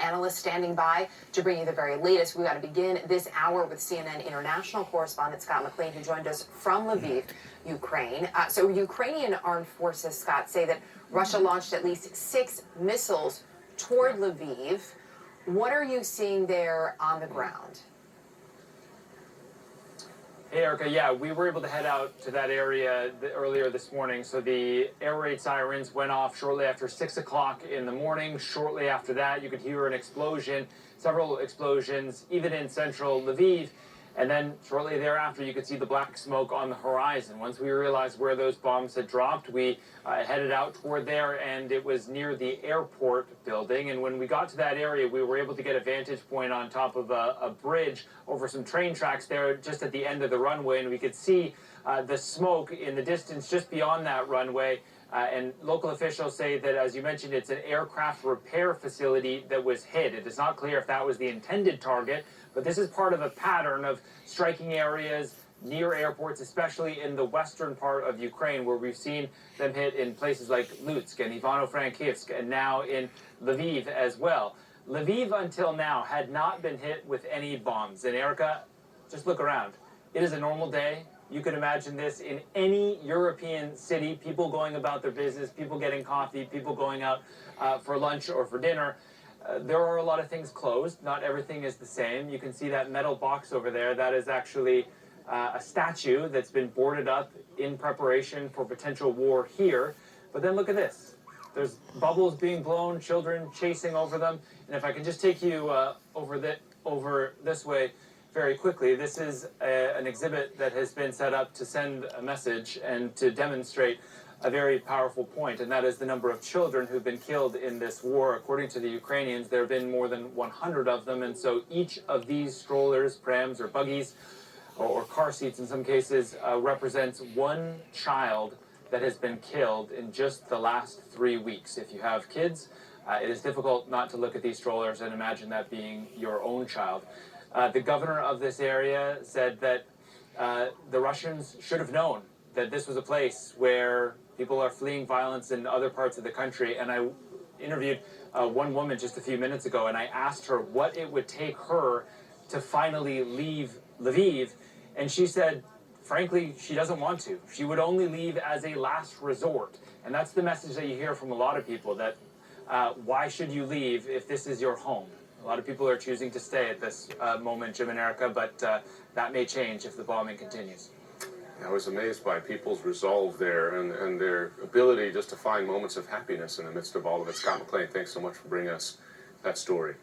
analyst standing by to bring you the very latest. We've got to begin this hour with CNN international correspondent Scott McLean, who joined us from Lviv, Ukraine. So Ukrainian armed forces, Scott, say that Russia launched at least 6 missiles toward Lviv. What are you seeing there on the ground? Hey, Erica. Yeah, we were able to head out to that area earlier this morning. So the air raid sirens went off shortly after 6 o'clock in the morning. Shortly after that, you could hear an explosion, several explosions, even in central Lviv. And then shortly thereafter, you could see the black smoke on the horizon. Once we realized where those bombs had dropped, we headed out toward there, and it was near the airport building. And when we got to that area, we were able to get a vantage point on top of a bridge over some train tracks there just at the end of the runway, and we could see the smoke in the distance just beyond that runway. And local officials say that, as you mentioned, it's an aircraft repair facility that was hit. It is not clear if that was the intended target, but this is part of a pattern of striking areas near airports, especially in the western part of Ukraine, where we've seen them hit in places like Lutsk and Ivano-Frankivsk, and now in Lviv as well. Lviv, until now, had not been hit with any bombs. And Erica, just look around. It is a normal day. You can imagine this in any European city, people going about their business, people getting coffee, people going out for lunch or for dinner. There are a lot of things closed. Not everything is the same. You can see that metal box over there. That is actually a statue that's been boarded up in preparation for potential war here. But then look at this. There's bubbles being blown, children chasing over them. And if I can just take you over this way very quickly, this is an exhibit that has been set up to send a message and to demonstrate a very powerful point, and that is the number of children who've been killed in this war. According to the Ukrainians, there have been more than 100 of them, and so each of these strollers, prams, or buggies, or car seats in some cases, represents one child that has been killed in just the last 3 weeks. If you have kids, it is difficult not to look at these strollers and imagine that being your own child. The governor of this area said that the Russians should have known that this was a place where people are fleeing violence in other parts of the country. And I interviewed one woman just a few minutes ago, and I asked her what it would take her to finally leave Lviv. And she said, frankly, she doesn't want to. She would only leave as a last resort. And that's the message that you hear from a lot of people, that why should you leave if this is your home? A lot of people are choosing to stay at this moment, Jim and Erica, but that may change if the bombing continues. I was amazed by people's resolve there and their ability just to find moments of happiness in the midst of all of it. Scott McLean, thanks so much for bringing us that story.